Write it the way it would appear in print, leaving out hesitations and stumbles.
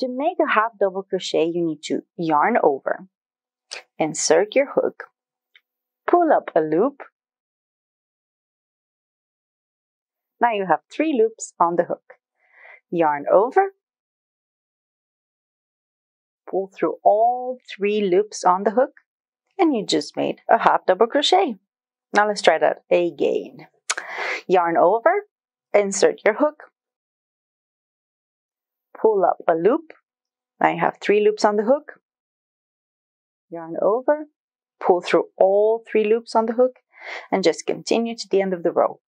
To make a half double crochet, you need to yarn over, insert your hook, pull up a loop. Now you have 3 loops on the hook. Yarn over, pull through all 3 loops on the hook, and you just made a half double crochet. Now let's try that again. Yarn over, insert your hook, pull up a loop. Now you have 3 loops on the hook. Yarn over, pull through all 3 loops on the hook, and just continue to the end of the row.